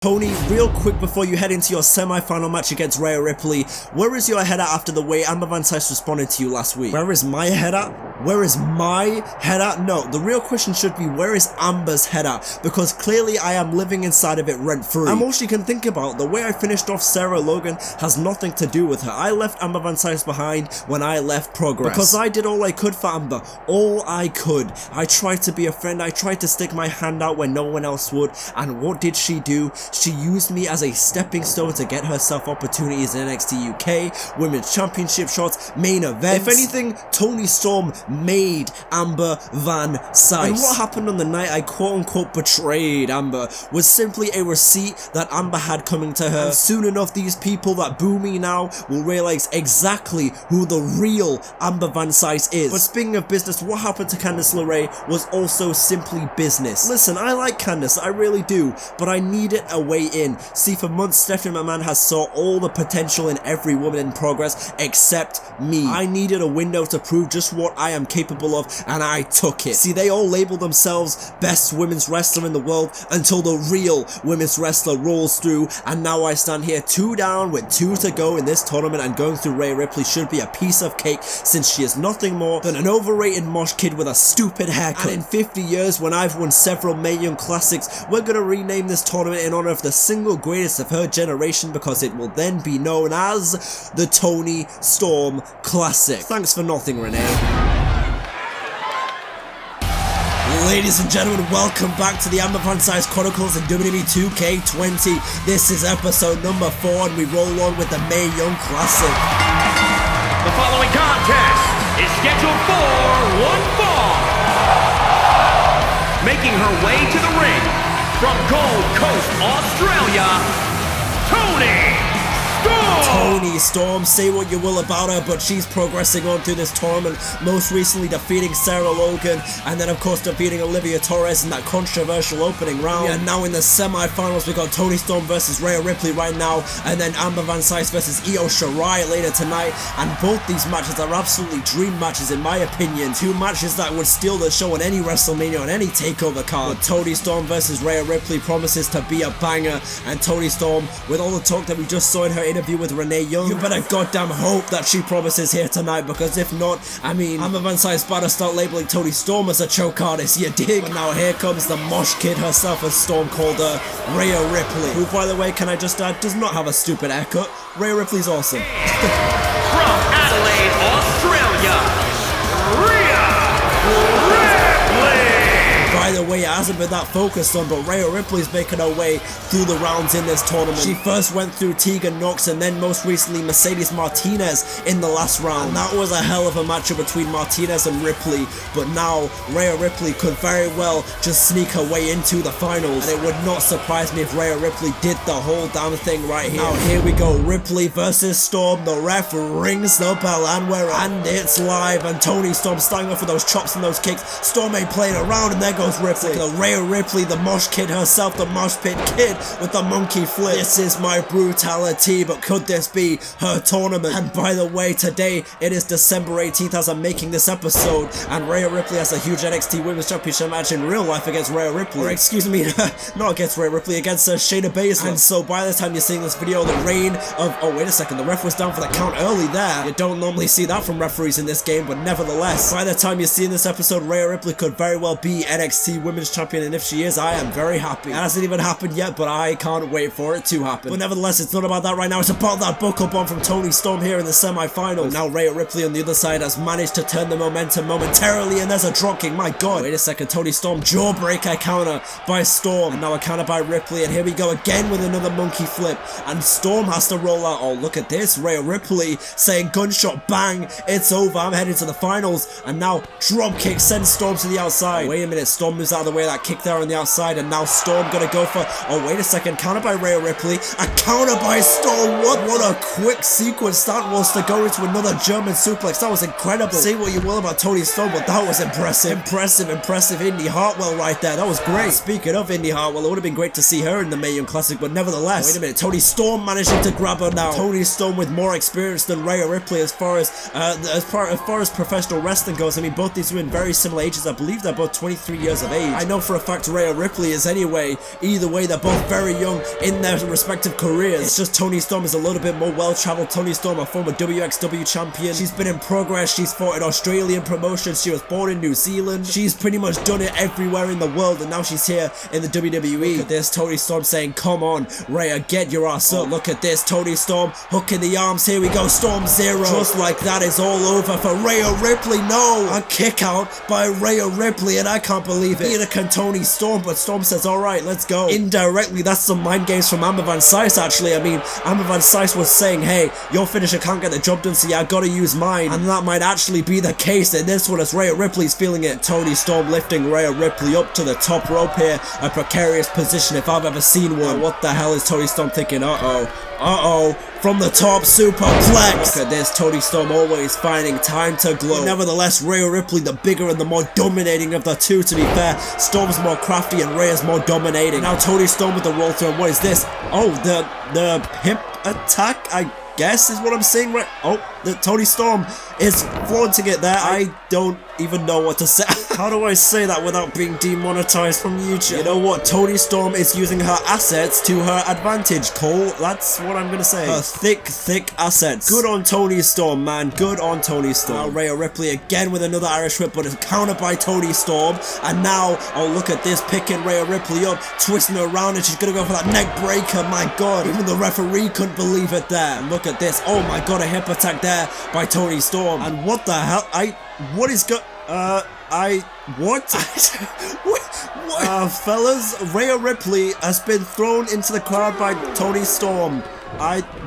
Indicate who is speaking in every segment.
Speaker 1: Tony, real quick before you head into your semi-final match against RHEA Ripley, where is your head at after the way Amber Van Cise responded to you last week? Where is my head at? Where is my head at? No, the real question should be, where is Amber's head at? Because clearly I am living inside of it rent-free. And all she can think about, the way I finished off Sarah Logan has nothing to do with her. I left Amber Van Cise behind when I left Progress. Because I did all I could for Amber. All I could. I tried to be a friend, I tried to stick my hand out when no one else would. And what did she do? She used me as a stepping stone to get herself opportunities in NXT UK, Women's Championship shots, main events. If anything, Toni Storm made Amber Van Cise. And what happened on the night I quote-unquote betrayed Amber was simply a receipt that Amber had coming to her. And soon enough, these people that boo me now will realize exactly who the real Amber Van Cise is. But speaking of business, what happened to Candice LeRae was also simply business. Listen, I like Candice, I really do, but I needed a way in. See, for months, Stephanie McMahon has saw all the potential in every woman in Progress except me. I needed a window to prove just what I am capable of, and I took it. See, they all label themselves best women's wrestler in the world until the real women's wrestler rolls through, and now I stand here 2 down with 2 to go in this tournament, and going through RHEA Ripley should be a piece of cake since she is nothing more than an overrated mosh kid with a stupid haircut. And in 50 years, when I've won several MAE Young Classics, we're gonna rename this tournament in honor of the single greatest of her generation, because it will then be known as the Toni Storm Classic. Thanks for nothing, Renee. Ladies and gentlemen, welcome back to the Amber Van Cise Chronicles in Wwe 2K20. This is episode number 4 and we roll on with the MAE Young Classic.
Speaker 2: The following contest is scheduled for one fall. Making her way to the ring from Gold Coast, Australia, Toni Storm!
Speaker 1: Toni Storm, say what you will about her, but she's progressing on through this tournament, most recently defeating Sarah Logan, and then of course defeating Olivia Torres in that controversial opening round. And now in the semi-finals we got Toni Storm versus RHEA Ripley right now, and then Amber Van Cise versus IO SHIRAI later tonight, and both these matches are absolutely dream matches in my opinion. 2 matches that would steal the show on any WrestleMania, on any takeover card. But Toni Storm versus RHEA Ripley promises to be a banger, and Toni Storm, with all the talk that we just saw in her interview with Renee Young, you better goddamn hope that she promises here tonight, because if not, I mean, Amber Van Cise better start labeling Toni Storm as a choke artist, you dig? But now here comes the mosh kid herself, as Storm called her, RHEA Ripley, who, by the way, can I just add, does not have a stupid haircut. RHEA Ripley's awesome.
Speaker 2: From Adelaide, Australia, RHEA Ripley!
Speaker 1: By the way, it hasn't been that focused on, but RHEA Ripley's making her way through the rounds in this tournament. She first went through Tegan Knox and then most recently Mercedes Martinez in the last round. And that was a hell of a matchup between Martinez and Ripley, but now RHEA Ripley could very well just sneak her way into the finals. And it would not surprise me if RHEA Ripley did the whole damn thing right here. Now here we go, Ripley versus Storm. The ref rings the bell and it's live, and Toni Storm starting off with those chops and those kicks. Storm ain't playing around, and there goes Ripley. The RHEA Ripley, the mosh kid herself, the mosh pit kid with the monkey flip. This is my brutality, but could this be her tournament? And by the way, today it is December 18th as I'm making this episode, and RHEA Ripley has a huge NXT Women's Championship match in real life against RHEA Ripley. Or excuse me, not against RHEA Ripley, against Shayna Baszler. And so by the time you're seeing this video, the reign of... Oh, wait a second, the ref was down for the count early there. You don't normally see that from referees in this game, but nevertheless, by the time you're seeing this episode, RHEA Ripley could very well be NXT Women's Champion, and if she is, I am very happy. It hasn't even happened yet, but I can't wait for it to happen. But nevertheless, it's not about that right now, it's about that buckle bomb from Toni Storm here in the semi-finals. Now RHEA Ripley on the other side has managed to turn the momentum momentarily, and there's a dropkick, my god. Wait a second, Toni Storm, jawbreaker counter by Storm, and now a counter by Ripley, and here we go again with another monkey flip, and Storm has to roll out. Oh, look at this, RHEA Ripley saying gunshot bang, it's over, I'm heading to the finals, and now dropkick sends Storm to the outside. Wait a minute, Storm moves out of the way, that kick there on the outside, and now Storm gonna go for... Oh, wait a second, counter by RHEA Ripley, a counter by Storm. What a quick sequence that was to go into another German suplex. That was incredible. Say what you will about Toni Storm, but that was impressive. Impressive Indy Hartwell right there. That was great. Speaking of Indy Hartwell, it would have been great to see her in the MAE Young Classic, but nevertheless... Wait a minute, Toni Storm managing to grab her now. Toni Storm with more experience than RHEA Ripley as far as professional wrestling goes. I mean, both these women very similar ages. I believe they're both 23 years of age. age. I know for a fact Rhea Ripley is anyway. Either way, they're both very young in their respective careers. It's just Toni Storm is a little bit more well-traveled. Toni Storm, a former WXW champion. She's been in progress. She's fought in Australian promotions. She was born in New Zealand. She's pretty much done it everywhere in the world, and now she's here in the WWE. Look at this, Toni Storm saying, come on, Rhea, get your ass up. Look at this, Toni Storm hooking the arms. Here we go, Storm Zero. Just like that, is all over for Rhea Ripley. No, a kick out by Rhea Ripley, and I can't believe it. Neither can Toni Storm, but Storm says, alright, let's go. Indirectly, that's some mind games from Amber Van Cise, actually. I mean, Amber Van Cise was saying, hey, your finisher can't get the job done, so yeah, I gotta use mine. And that might actually be the case in this one, as Rhea Ripley's feeling it. Toni Storm lifting Rhea Ripley up to the top rope here. A precarious position if I've ever seen one. What the hell is Toni Storm thinking? Uh-oh. From the top, superplex. Look at this, Toni Storm always finding time to glow. But nevertheless, Rhea Ripley, the bigger and the more dominating of the two, to be fair. Storm's more crafty and Rhea's more dominating. Now Toni Storm with the roll through, and what is this? Oh, the hip attack, I guess is what I'm saying, right? Oh, the Toni Storm is flaunting it there. I don't even know what to say. How do I say that without being demonetized from YouTube? You know what? Toni Storm is using her assets to her advantage, Cole. That's what I'm gonna say. Her thick assets. Good on Toni Storm, man. Good on Toni Storm. Now Rhea Ripley again with another Irish whip, but it's countered by Toni Storm. And now, oh, look at this, picking Rhea Ripley up, twisting her around, and she's gonna go for that neck breaker. My God, even the referee couldn't believe it there. And look at this. Oh my God, a hip attack there by Toni Storm. And what the hell? What? Fellas, Rhea Ripley has been thrown into the crowd by Toni Storm.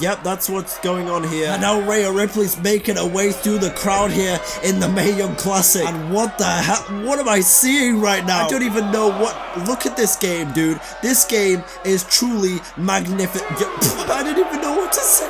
Speaker 1: Yep, that's what's going on here. And now Rhea Ripley's making her way through the crowd here in the Mae Young Classic. And what the hell? What am I seeing right now? I don't even know what. Look at this game, dude. This game is truly magnificent. I didn't even know what to say.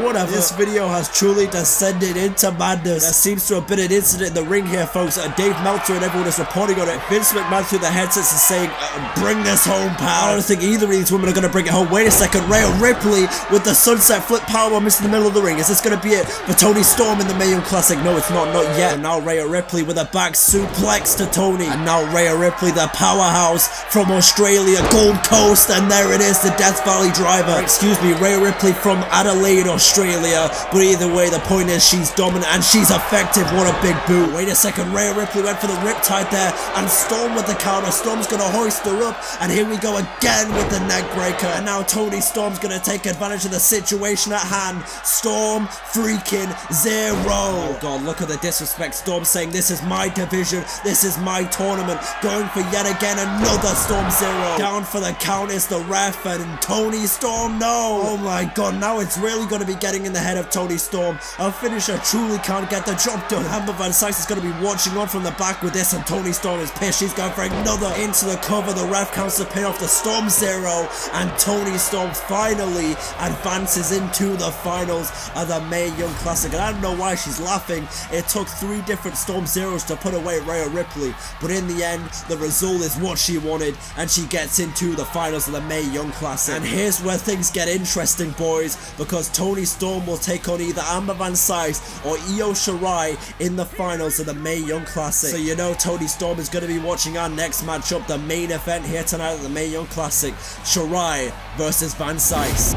Speaker 1: Whatever. This video has truly descended into madness. There seems to have been an incident in the ring here, folks. Dave Meltzer and everyone is reporting on it. Vince McMahon through the headsets is saying, bring this home, pal. I don't think either of these women are going to bring it home. Wait a second. Rhea Ripley with the sunset flip powerbomb in the middle of the ring. Is this going to be it for Toni Storm in the Mae Young Classic? No, it's not yet. And now Rhea Ripley with a back suplex to Toni. And now Rhea Ripley, the powerhouse from Australia, Gold Coast, and there it is, the Death Valley driver. Excuse me, Rhea Ripley from Adelaide, Australia. But either way, the point is she's dominant and she's effective. What a big boot. Wait a second, Rhea Ripley went for the riptide there, and Storm with the counter. Storm's going to hoist her up, and here we go again with the neck breaker. And now Toni Storm's gonna take advantage of the situation at hand. Storm freaking Zero. Oh God, look at the disrespect. Storm saying, this is my division, this is my tournament. Going for yet again another Storm Zero. Down for the count is the ref, and Toni Storm, no. Oh my God, now it's really gonna be getting in the head of Toni Storm. Her finisher truly can't get the job done. Amber Van Cise is gonna be watching on from the back with this, and Toni Storm is pissed. She's going for another into the cover. The ref counts the pin off the Storm Zero, and Toni Storm finally advances into the finals of the Mae Young Classic. And I don't know why she's laughing. It took 3 different Storm Zeros to put away Rhea Ripley, but in the end the result is what she wanted, and she gets into the finals of the Mae Young Classic. And here's where things get interesting, boys, because Toni Storm will take on either Amber Van Cise or IO Shirai in the finals of the Mae Young Classic. So you know Toni Storm is going to be watching our next matchup, the main event here tonight at the Mae Young Classic. Shirai versus Van Cise.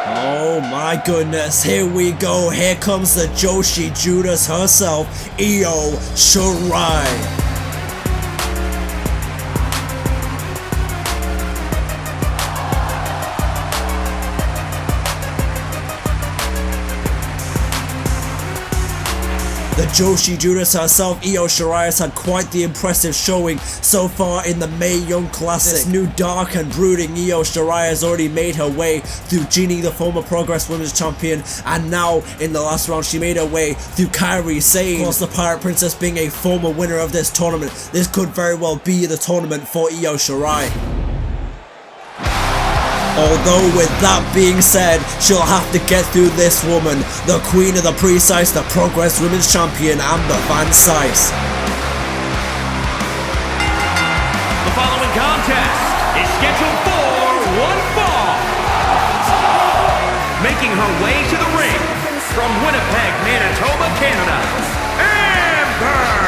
Speaker 1: Oh my goodness, here we go. Here comes the Joshi Judas herself, IO Shirai. The Joshi Judas herself, IO Shirai, has had quite the impressive showing so far in the Mae Young Classic. This new dark and brooding IO Shirai has already made her way through Jinny, the former Progress Women's Champion, and now in the last round she made her way through Kairi Sane. Of course, the Pirate Princess being a former winner of this tournament, this could very well be the tournament for IO Shirai. Although with that being said, she'll have to get through this woman, the queen of the Precise, the Progress Women's Champion, Amber Van Cise.
Speaker 2: The following contest is scheduled for one fall. Making her way to the ring from Winnipeg, Manitoba, Canada, Amber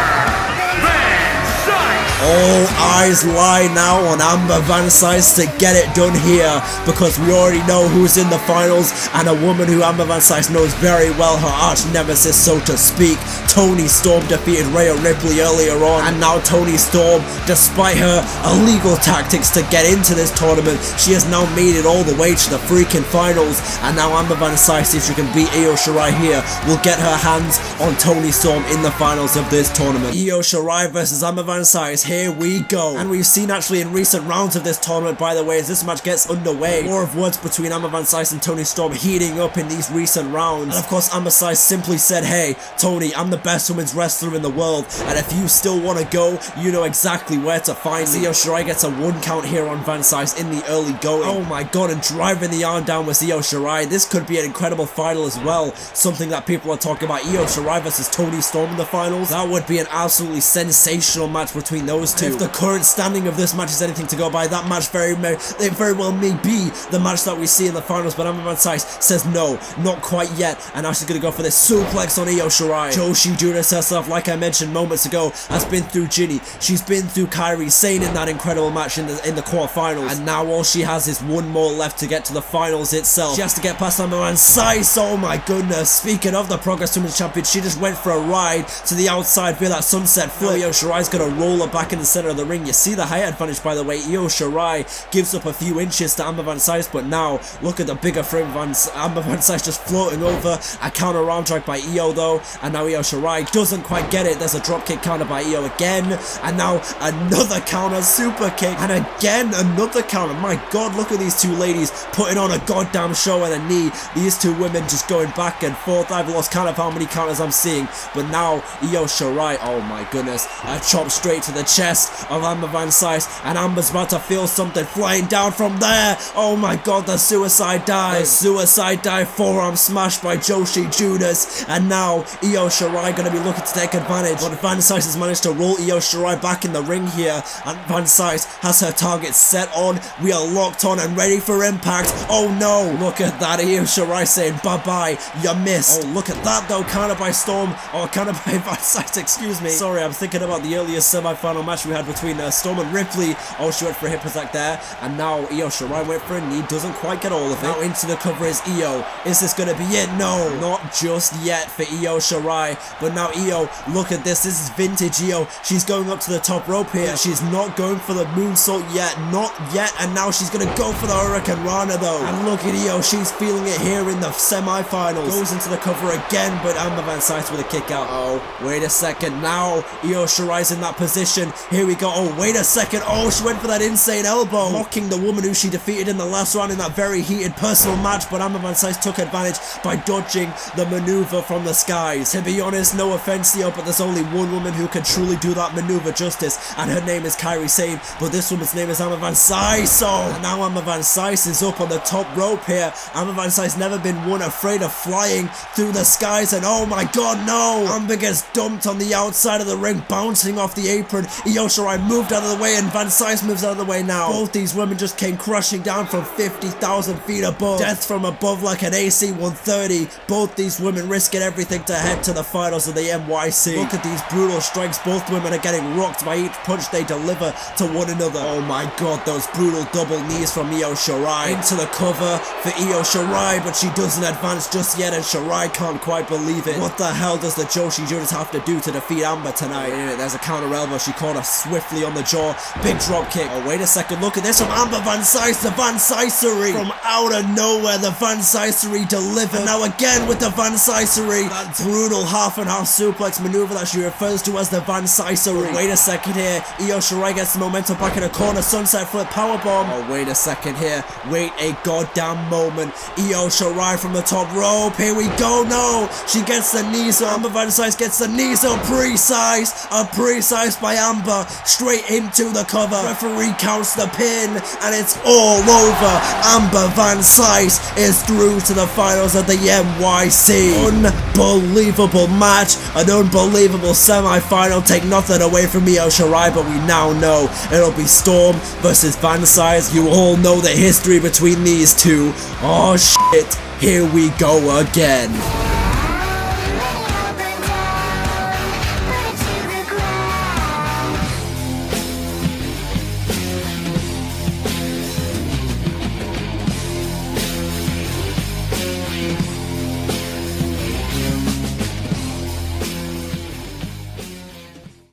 Speaker 1: All eyes lie now on Amber Van Cise to get it done here, because we already know who's in the finals, and a woman who Amber Van Cise knows very well, her arch nemesis so to speak. Toni Storm defeated RHEA Ripley earlier on, and now Toni Storm, despite her illegal tactics to get into this tournament, she has now made it all the way to the freaking finals. And now Amber Van Cise, if she can beat IO SHIRAI here, will get her hands on Toni Storm in the finals of this tournament. IO SHIRAI versus Amber Van Cise, here we go. And we've seen actually in recent rounds of this tournament, by the way, as this match gets underway, war of words between Amber Van Cise and Toni Storm heating up in these recent rounds. And of course Amber Cise simply said, hey Toni, I'm the best women's wrestler in the world, and if you still want to go, you know exactly where to find me. IO SHIRAI gets a 1 count here on Van Cise in the early going. Oh my god, and driving the arm down with IO SHIRAI. This could be an incredible final as well, something that people are talking about. IO SHIRAI versus Toni Storm in the finals, that would be an absolutely sensational match between those two. If the current standing of this match is anything to go by, that match very well may be the match that we see in the finals, but Amber Van Cise says no, not quite yet, and now she's gonna go for this suplex on IO SHIRAI. Joshi Judas herself, like I mentioned moments ago, has been through Jinny, she's been through Kairi Sane in that incredible match in the quarterfinals, and now all she has is one more left to get to the finals itself. She has to get past Amber Van Cise. Oh my goodness, speaking of the Progress Women's Champion, she just went for a ride to the outside via that sunset flip. IO SHIRAI's gonna roll her back in the center of the ring. You see the height advantage, by the way. IO SHIRAI gives up a few inches to Amber Van Cise, but now look at the bigger frame. Amber Van Cise just floating over. A counter arm drag by IO though, and now IO SHIRAI doesn't quite get it. There's a dropkick counter by IO again, and now another counter super kick, and again another counter. My god, look at these two ladies putting on a goddamn show and a knee. These two women just going back and forth. I've lost count of how many counters I'm seeing, but now IO SHIRAI, oh my goodness, a chop straight to the chest of Amber Van Cise, and Amber's about to feel something flying down from there. Oh my god, the suicide dive. The suicide dive forearm smash by Joshi Judas, and now IO SHIRAI gonna be looking to take advantage, but Van Cise has managed to roll IO SHIRAI back in the ring here, and Van Cise has her target set on. We are locked on and ready for impact. Oh no, look at that, IO SHIRAI saying bye bye, you missed. Oh look at that though, counter by Storm, or counter by Van Cise, excuse me. Sorry, I'm thinking about the earlier semi-final match we had between Storm and Ripley. Oh, she went for a hip attack there, and now IO SHIRAI went for a knee, doesn't quite get all of it. Now into the cover is IO. Is this gonna be it? No, not just yet for IO SHIRAI, but now IO, look at this is vintage IO. She's going up to the top rope here. She's not going for the moonsault yet, not yet, and now she's gonna go for the Hurricane Rana though. And look at IO, she's feeling it here in the semi-finals. Goes into the cover again, but Amber Van Cise with a kick out. Oh, wait a second, now IO SHIRAI's in that position. Here we go. Oh, wait a second. Oh, she went for that insane elbow, mocking the woman who she defeated in the last round in that very heated personal match, but Amber Van Cise took advantage by dodging the maneuver from the skies. To be honest, no offense to you, but there's only one woman who can truly do that maneuver justice, and her name is Kairi Sane, but this woman's name is Amber Van Cise. And now Amber Van Cise is up on the top rope here. Amber Van Cise never been one afraid of flying through the skies, and oh my god, no! Amber gets dumped on the outside of the ring, bouncing off the apron. IO SHIRAI moved out of the way, and Van Cise moves out of the way now. Both these women just came crushing down from 50,000 feet above. Death from above like an AC 130. Both these women risking everything to head to the finals of the NYC. Look at these brutal strikes. Both women are getting rocked by each punch they deliver to one another. Oh my god, those brutal double knees from IO SHIRAI. Into the cover for IO SHIRAI, but she doesn't advance just yet, and SHIRAI can't quite believe it. What the hell does the Joshi Judas have to do to defeat Amber tonight? There's a counter elbow. She caught her swiftly on the jaw. Big drop kick. Oh, wait a second. Look at this from Amber Van Cise. The Van Cisery. From out of nowhere, the Van Cisery delivered. And now again with the Van Cisery. That brutal half and half suplex maneuver that she refers to as the Van Cisery. Wait a second here. IO SHIRAI gets the momentum back in the corner. Sunset flip powerbomb. Oh, wait a second here. Wait a goddamn moment. IO SHIRAI from the top rope. Here we go. No. She gets the knees up. Amber Van Cise gets the knees up. Precise. A precise by Amber. Straight into the cover. Referee counts the pin, and it's all over. Amber Van Cise is through to the finals of the NYC. Unbelievable match. An unbelievable semi-final. Take nothing away from IO SHIRAI, but we now know it'll be Storm versus Van Cise. You all know the history between these two. Oh shit. Here we go again.